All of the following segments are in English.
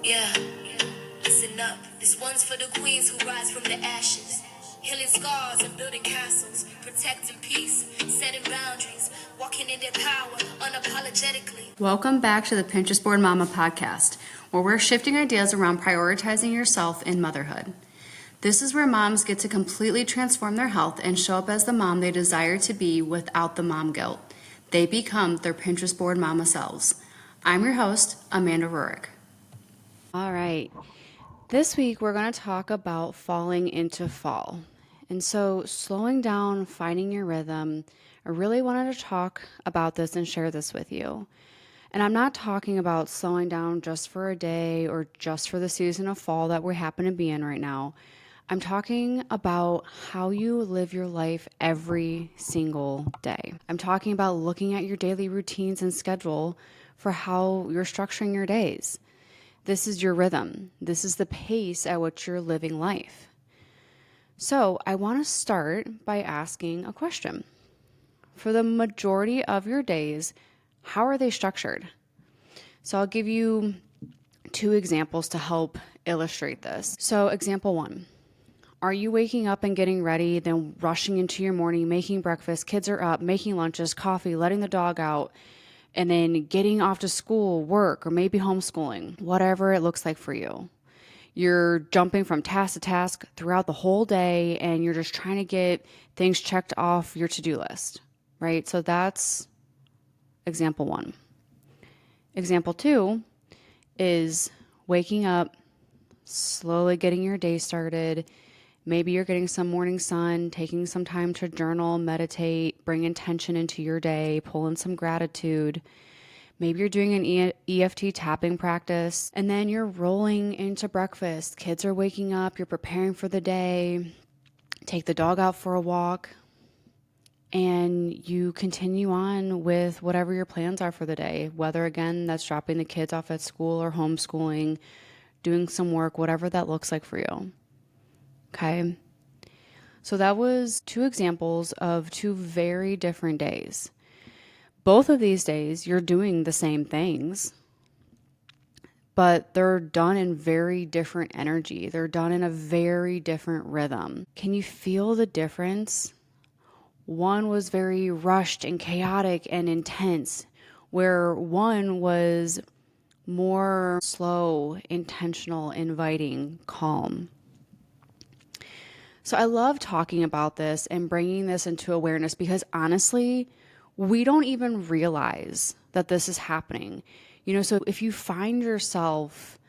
Yeah, listen up. This one's for the queens who rise from the ashes. Healing scars and building castles, protecting peace, setting boundaries, walking in their power unapologetically. Welcome back to the Pinterest Board Mama podcast, where we're shifting ideas around prioritizing yourself in motherhood. This is where moms get to completely transform their health and show up as the mom they desire to be without the mom guilt. They become their Pinterest Board Mama selves. I'm your host, Amanda Rurik. All right. This week, we're going to talk about falling into fall. And so, slowing down, finding your rhythm. I really wanted to talk about this and share this with you. And I'm not talking about slowing down just for a day or just for the season of fall that we happen to be in right now. I'm talking about how you live your life every single day. I'm talking about looking at your daily routines and schedule for how you're structuring your days. This is your rhythm. This is the pace at which you're living life. So I want to start by asking a question. For the majority of your days, how are they structured? So I'll give you two examples to help illustrate this. So example one, are you waking up and getting ready, then rushing into your morning, making breakfast, kids are up, making lunches, coffee, letting the dog out, and then getting off to school, work, or maybe homeschooling, whatever it looks like for you? You're jumping from task to task throughout the whole day, and you're just trying to get things checked off your to-do list, right? So that's example one. Example two is waking up, slowly getting your day started. Maybe you're getting some morning sun, taking some time to journal, meditate, bring intention into your day, pull in some gratitude. Maybe you're doing an EFT tapping practice, and then you're rolling into breakfast. Kids are waking up, you're preparing for the day, take the dog out for a walk, and you continue on with whatever your plans are for the day, whether, again, that's dropping the kids off at school or homeschooling, doing some work, whatever that looks like for you. Okay? So that was two examples of two very different days. Both of these days, you're doing the same things, but they're done in very different energy. They're done in a very different rhythm. Can you feel the difference? One was very rushed and chaotic and intense, where one was more slow, intentional, inviting, calm. So I love talking about this and bringing this into awareness because honestly, we don't even realize that this is happening. So if you find yourself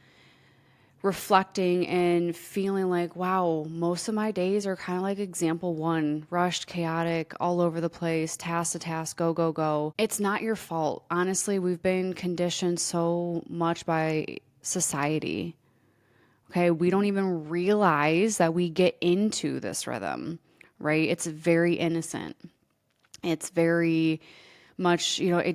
reflecting and feeling like, wow, most of my days are kind of like example one, rushed, chaotic, all over the place, task to task, go, go, go. It's not your fault. Honestly, we've been conditioned so much by society. Okay, we don't even realize that we get into this rhythm, right? It's very innocent. It's very much, it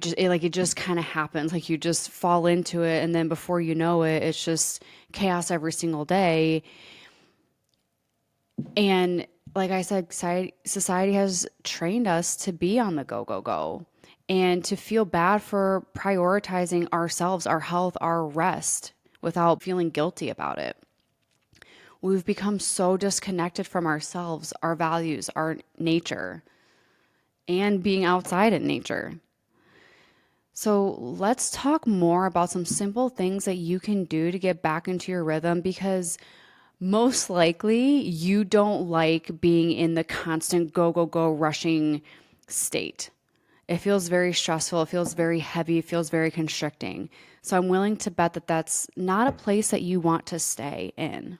just kind of happens. Like you just fall into it, and then before you know it, it's just chaos every single day. And like I said, society has trained us to be on the go, go, go, and to feel bad for prioritizing ourselves, our health, our rest, without feeling guilty about it. We've become so disconnected from ourselves, our values, our nature, and being outside in nature. So let's talk more about some simple things that you can do to get back into your rhythm, because most likely you don't like being in the constant go, go, go rushing state. It feels very stressful. It feels very heavy. It feels very constricting. So I'm willing to bet that that's not a place that you want to stay in.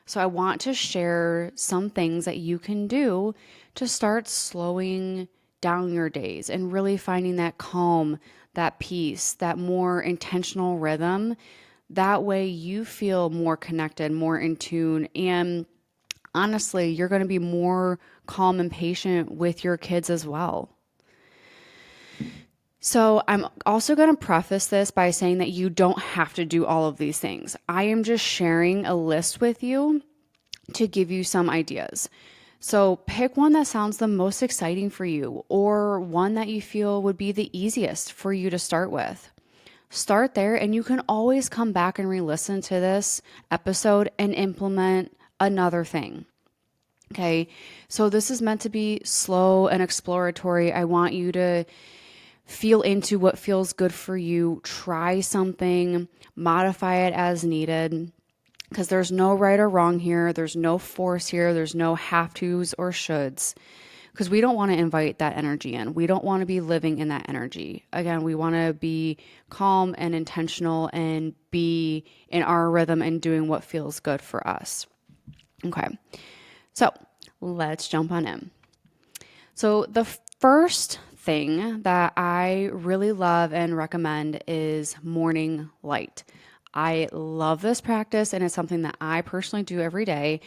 So I want to share some things that you can do to start slowing down your days and really finding that calm, that peace, that more intentional rhythm. That way you feel more connected, more in tune, and honestly, you're going to be more calm and patient with your kids as well. So I'm also going to preface this by saying that you don't have to do all of these things. I am just sharing a list with you to give you some ideas. So pick one that sounds the most exciting for you, or one that you feel would be the easiest for you to start with. start there, and you can always come back and re-listen to this episode and implement another thing. Okay. So this is meant to be slow and exploratory. I want you to feel into what feels good for you. Try something, modify it as needed, because there's no right or wrong here. There's no force here. There's no have tos or shoulds, because we don't want to invite that energy in. We don't want to be living in that energy. Again, we want to be calm and intentional and be in our rhythm and doing what feels good for us. Okay. So let's jump on in. So the first thing that I really love and recommend is morning light. I love this practice, and it's something that I personally do every day.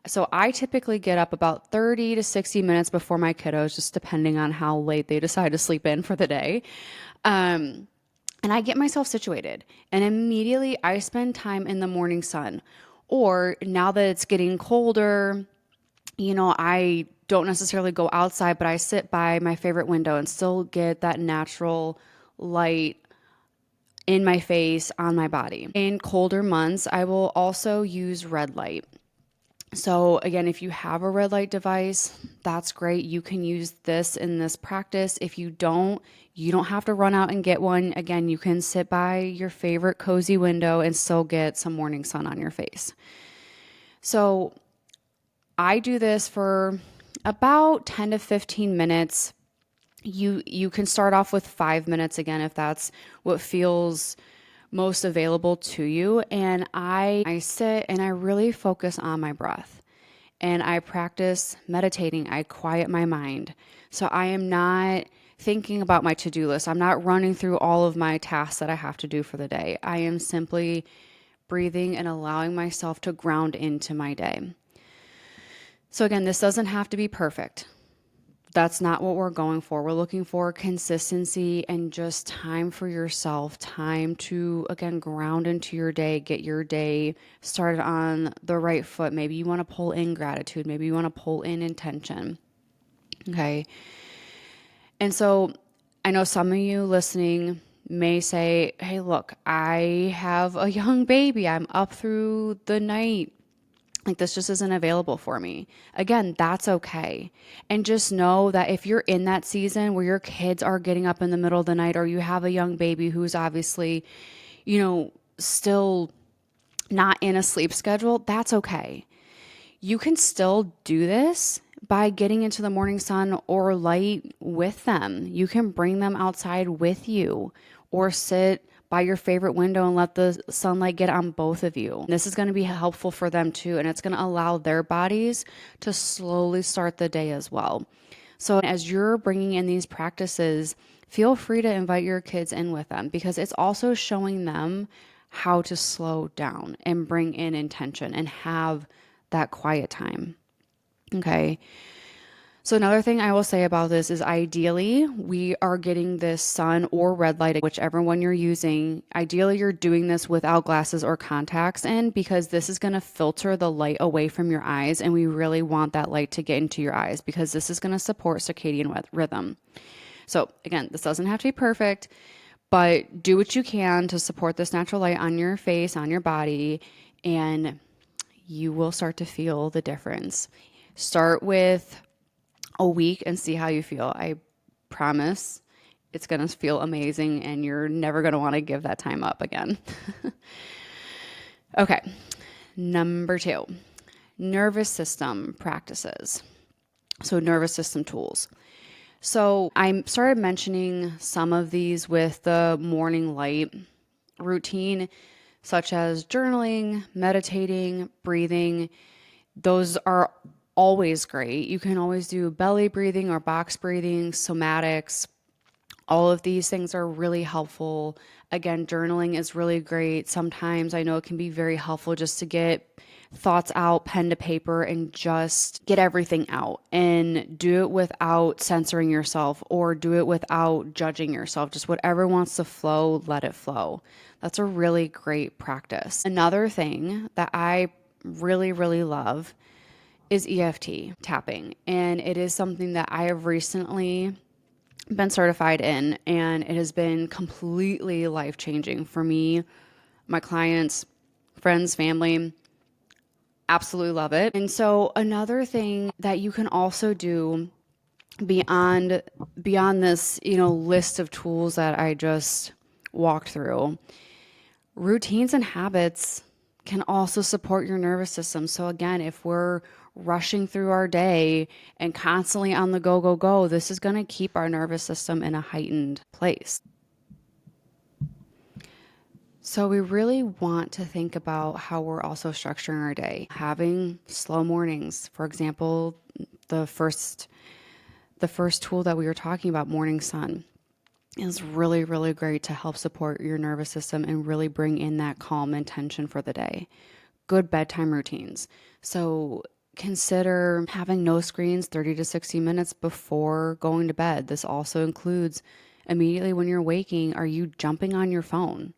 So I typically get up about 30 to 60 minutes before my kiddos, just depending on how late they decide to sleep in for the day. And I get myself situated, and immediately I spend time in the morning sun. Or now that it's getting colder, I don't necessarily go outside, but I sit by my favorite window and still get that natural light in my face, on my body. In colder months, I will also use red light. So again, if you have a red light device, that's great. You can use this in this practice. If you don't have to run out and get one. Again, you can sit by your favorite cozy window and still get some morning sun on your face. So I do this for about 10 to 15 minutes. You can start off with 5 minutes again, if that's what feels most available to you. And I sit and I really focus on my breath, and I practice meditating. I quiet my mind. So I am not thinking about my to-do list. I'm not running through all of my tasks that I have to do for the day. I am simply breathing and allowing myself to ground into my day. So again, this doesn't have to be perfect. That's not what we're going for. We're looking for consistency and just time for yourself, time to, again, ground into your day, get your day started on the right foot. Maybe you want to pull in gratitude. Maybe you want to pull in intention. Okay. And so I know some of you listening may say, hey, look, I have a young baby. I'm up through the night. Like, this just isn't available for me. Again, that's okay. And just know that if you're in that season where your kids are getting up in the middle of the night, or you have a young baby who's obviously, still not in a sleep schedule, that's okay. You can still do this by getting into the morning sun or light with them. You can bring them outside with you, or sit by your favorite window and let the sunlight get on both of you. This is going to be helpful for them too, and it's going to allow their bodies to slowly start the day as well. So as you're bringing in these practices, feel free to invite your kids in with them, because it's also showing them how to slow down and bring in intention and have that quiet time. Okay. So another thing I will say about this is, ideally, we are getting this sun or red light, whichever one you're using. Ideally, you're doing this without glasses or contacts in, because this is going to filter the light away from your eyes, and we really want that light to get into your eyes, because this is going to support circadian rhythm. So again, this doesn't have to be perfect, but do what you can to support this natural light on your face, on your body, and you will start to feel the difference. Start with a week and see how you feel. I promise it's going to feel amazing, and you're never going to want to give that time up again. Okay. Number 2, nervous system practices. So nervous system tools. So I started mentioning some of these with the morning light routine, such as journaling, meditating, breathing. Those are always great. You can always do belly breathing or box breathing, somatics. All of these things are really helpful. Again, journaling is really great. Sometimes I know it can be very helpful just to get thoughts out, pen to paper, and just get everything out, and do it without censoring yourself or do it without judging yourself. Just whatever wants to flow, let it flow. That's a really great practice. Another thing that I really, really love is EFT tapping. And it is something that I have recently been certified in, and it has been completely life-changing for me, my clients, friends, family. Absolutely love it. And so another thing that you can also do beyond this, list of tools that I just walked through, routines and habits can also support your nervous system. So again, if we're rushing through our day and constantly on the go, go, go, this is going to keep our nervous system in a heightened place. So we really want to think about how we're also structuring our day. Having slow mornings, for example, the first tool that we were talking about, morning sun, is really, really great to help support your nervous system and really bring in that calm and tension for the day. Good bedtime routines. So consider having no screens 30 to 60 minutes before going to bed. This also includes immediately when you're waking, are you jumping on your phone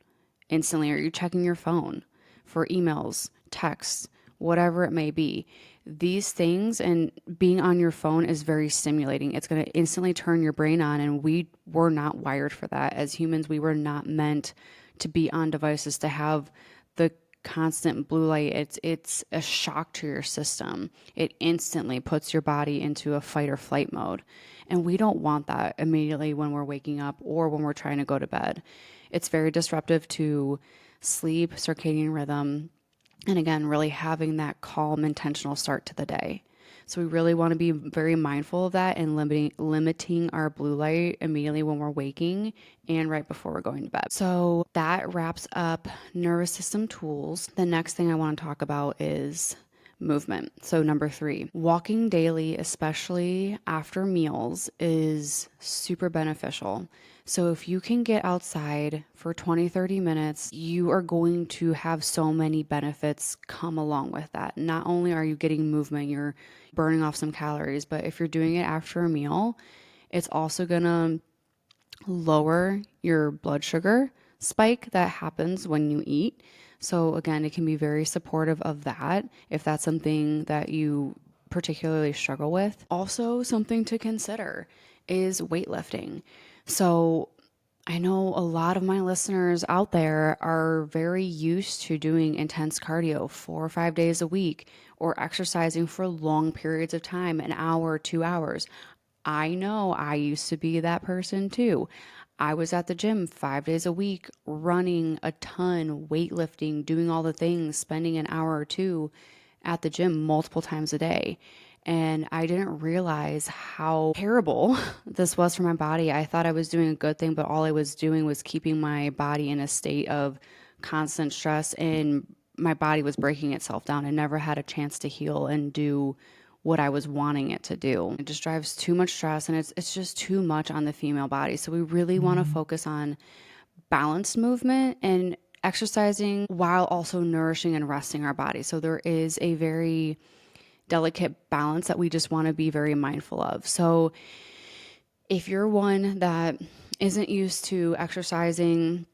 instantly? Are you checking your phone for emails, texts, whatever it may be? These things and being on your phone is very stimulating. It's going to instantly turn your brain on, and we were not wired for that. As humans, we were not meant to be on devices, to have the constant blue light. It's a shock to your system. It instantly puts your body into a fight or flight mode. And we don't want that immediately when we're waking up or when we're trying to go to bed. It's very disruptive to sleep, circadian rhythm, and again, really having that calm, intentional start to the day. So we really want to be very mindful of that and limiting our blue light immediately when we're waking and right before we're going to bed. So that wraps up nervous system tools. The next thing I want to talk about is movement. So number 3, walking daily, especially after meals, is super beneficial. So if you can get outside for 20, 30 minutes, you are going to have so many benefits come along with that. Not only are you getting movement, you're burning off some calories, but if you're doing it after a meal, it's also going to lower your blood sugar spike that happens when you eat. So again, it can be very supportive of that if that's something that you particularly struggle with. Also, something to consider is weightlifting. So I know a lot of my listeners out there are very used to doing intense cardio 4 or 5 days a week, or exercising for long periods of time, an hour, 2 hours. I know I used to be that person too. I was at the gym 5 days a week, running a ton, weightlifting, doing all the things, spending an hour or two at the gym multiple times a day. And I didn't realize how terrible this was for my body. I thought I was doing a good thing, but all I was doing was keeping my body in a state of constant stress, and my body was breaking itself down. I never had a chance to heal and do what I was wanting it to do. It just drives too much stress, and it's just too much on the female body. So we really want to focus on balanced movement and exercising while also nourishing and resting our body. So there is a very delicate balance that we just want to be very mindful of. So if you're one that isn't used to exercising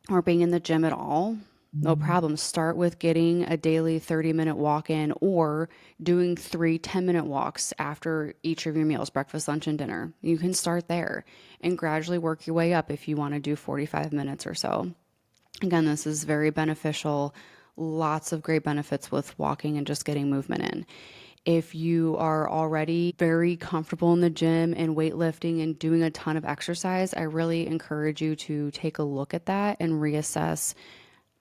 or being in the gym at all, no problem. Start with getting a daily 30-minute walk in, or doing 3 10-minute walks after each of your meals, breakfast, lunch, and dinner. You can start there and gradually work your way up if you want to do 45 minutes or so. Again, this is very beneficial. Lots of great benefits with walking and just getting movement in. If you are already very comfortable in the gym and weightlifting and doing a ton of exercise, I really encourage you to take a look at that and reassess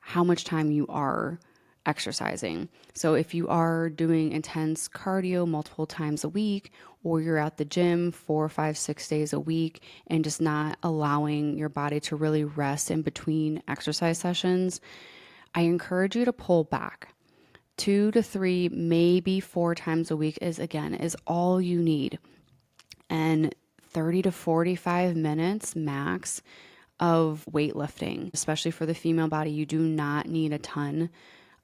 how much time you are exercising. So if you are doing intense cardio multiple times a week, or you're at the gym 4, 5, 6 days a week and just not allowing your body to really rest in between exercise sessions, I encourage you to pull back. 2 to 3, maybe 4 times a week is all you need. And 30 to 45 minutes max of weightlifting, especially for the female body. You do not need a ton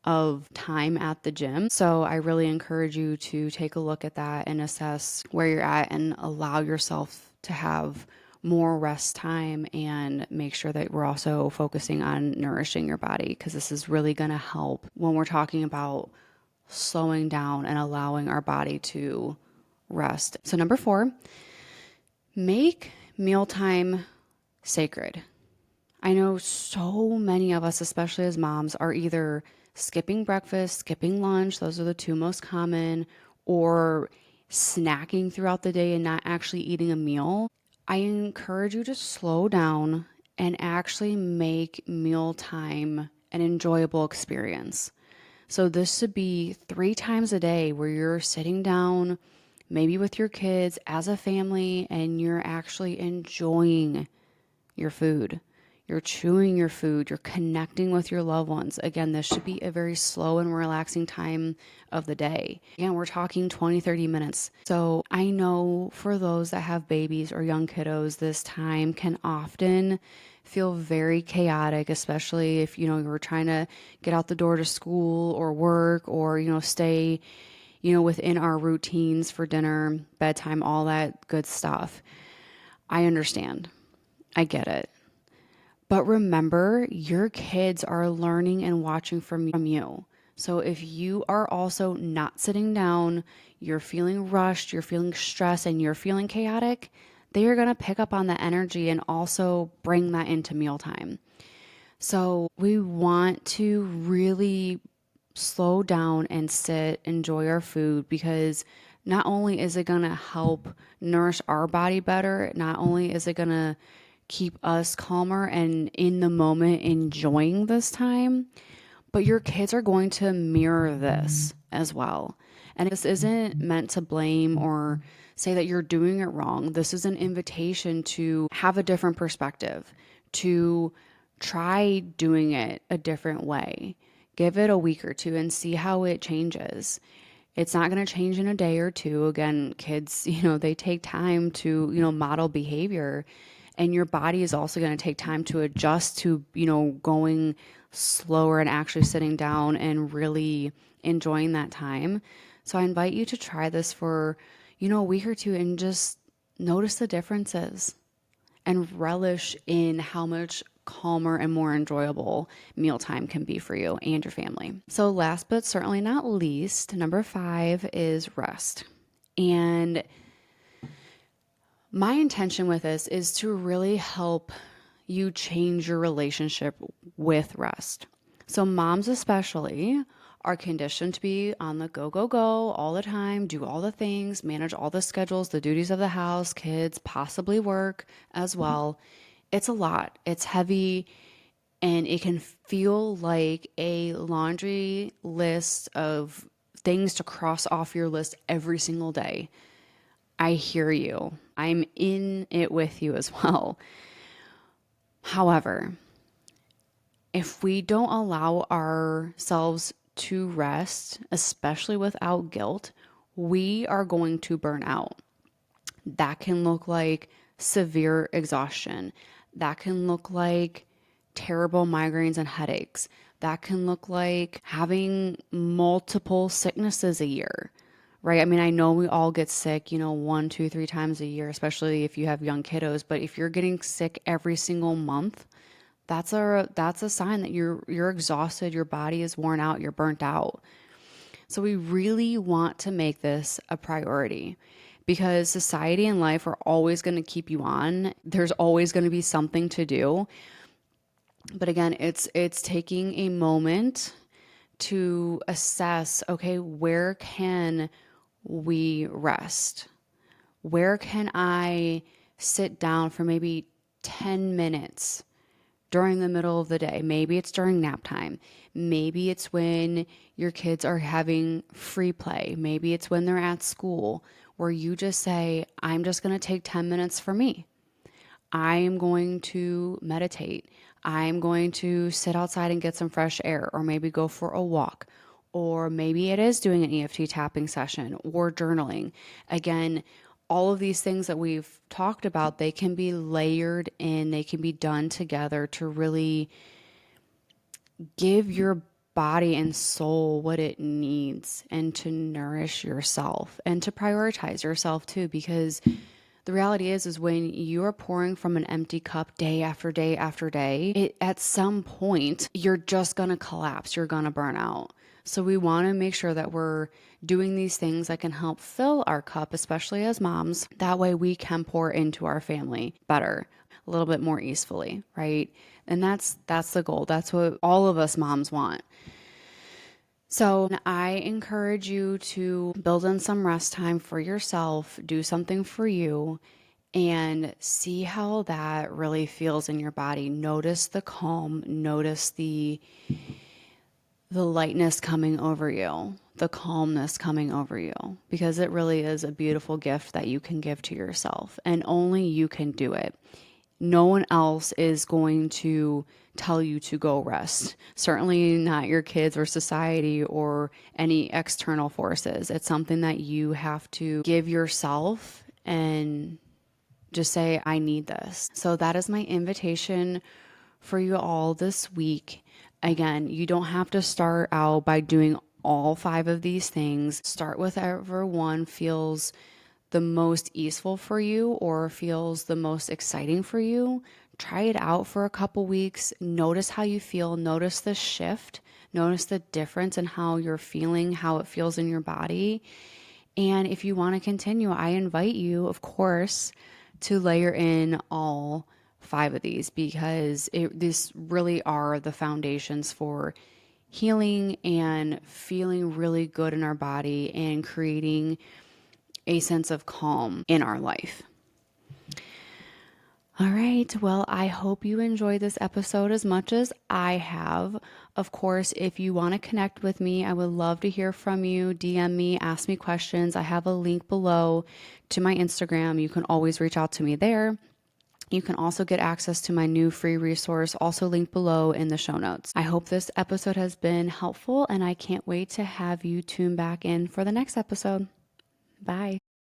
of time at the gym. So I really encourage you to take a look at that and assess where you're at and allow yourself to have more rest time, and make sure that we're also focusing on nourishing your body, because this is really going to help when we're talking about slowing down and allowing our body to rest. So number 4, make Mealtime, sacred. I know so many of us, especially as moms, are either skipping breakfast, skipping lunch, those are the two most common, or snacking throughout the day and not actually eating a meal. I encourage you to slow down and actually make mealtime an enjoyable experience. So this should be 3 times a day where you're sitting down, maybe with your kids as a family, and you're actually enjoying your food. You're chewing your food, you're connecting with your loved ones. Again, this should be a very slow and relaxing time of the day. Again, we're talking 20, 30 minutes. So I know for those that have babies or young kiddos, this time can often feel very chaotic, especially if, you're trying to get out the door to school or work or, stay, within our routines for dinner, bedtime, all that good stuff. I understand. I get it. But remember, your kids are learning and watching from you. So if you are also not sitting down, you're feeling rushed, you're feeling stressed, and you're feeling chaotic, they are going to pick up on that energy and also bring that into mealtime. So we want to really slow down and sit, enjoy our food, because not only is it going to help nourish our body better, not only is it going to keep us calmer and in the moment enjoying this time, but your kids are going to mirror this as well. And this isn't meant to blame or say that you're doing it wrong. This is an invitation to have a different perspective, to try doing it a different way. Give it a week or two and see how it changes. It's not going to change in a day or two. Again, kids, they take time to, model behavior. And your body is also going to take time to adjust to, going slower and actually sitting down and really enjoying that time. So I invite you to try this for, a week or two and just notice the differences and relish in how much calmer and more enjoyable mealtime can be for you and your family. So last but certainly not least, number 5 is rest. And my intention with this is to really help you change your relationship with rest. So moms especially are conditioned to be on the go, go, go all the time, do all the things, manage all the schedules, the duties of the house, kids, possibly work as well. It's a lot. It's heavy, and it can feel like a laundry list of things to cross off your list every single day. I hear you. I'm in it with you as well. However, if we don't allow ourselves to rest, especially without guilt, we are going to burn out. That can look like severe exhaustion. That can look like terrible migraines and headaches. That can look like having multiple sicknesses a year, right? I mean, I know we all get sick, 1, 2, 3 times a year, especially if you have young kiddos. But if you're getting sick every single month, that's a sign that you're exhausted, your body is worn out, you're burnt out. So we really want to make this a priority, because society and life are always going to keep you on. There's always going to be something to do. But again, it's taking a moment to assess, okay, where can we rest? Where can I sit down for maybe 10 minutes during the middle of the day? Maybe it's during nap time. Maybe it's when your kids are having free play. Maybe it's when they're at school, where you just say, I'm just going to take 10 minutes for me. I am going to meditate. I'm going to sit outside and get some fresh air, or maybe go for a walk, or maybe it is doing an EFT tapping session or journaling. Again, all of these things that we've talked about, they can be layered in, they can be done together to really give your body and soul what it needs, and to nourish yourself and to prioritize yourself too. Because the reality is when you are pouring from an empty cup day after day after day, at some point, you're just going to collapse. You're going to burn out. So we want to make sure that we're doing these things that can help fill our cup, especially as moms. That way we can pour into our family better, a little bit more easily, right? And that's the goal. That's what all of us moms want. So I encourage you to build in some rest time for yourself, do something for you, and see how that really feels in your body. Notice the calm, notice the lightness coming over you, the calmness coming over you, because it really is a beautiful gift that you can give to yourself, and only you can do it. No one else is going to tell you to go rest. Certainly not your kids or society or any external forces. It's something that you have to give yourself and just say, I need this. So that is my invitation for you all this week. Again, you don't have to start out by doing all 5 of these things. Start with whatever one feels the most easeful for you or feels the most exciting for you. Try it out for a couple weeks. Notice how you feel. Notice the shift. Notice the difference in how you're feeling, how it feels in your body. And if you want to continue, I invite you, of course, to layer in all 5 of these, because these really are the foundations for healing and feeling really good in our body and creating a sense of calm in our life. All right. Well, I hope you enjoyed this episode as much as I have. Of course, if you want to connect with me, I would love to hear from you. DM me, ask me questions. I have a link below to my Instagram. You can always reach out to me there. You can also get access to my new free resource, also linked below in the show notes. I hope this episode has been helpful, and I can't wait to have you tune back in for the next episode. Bye.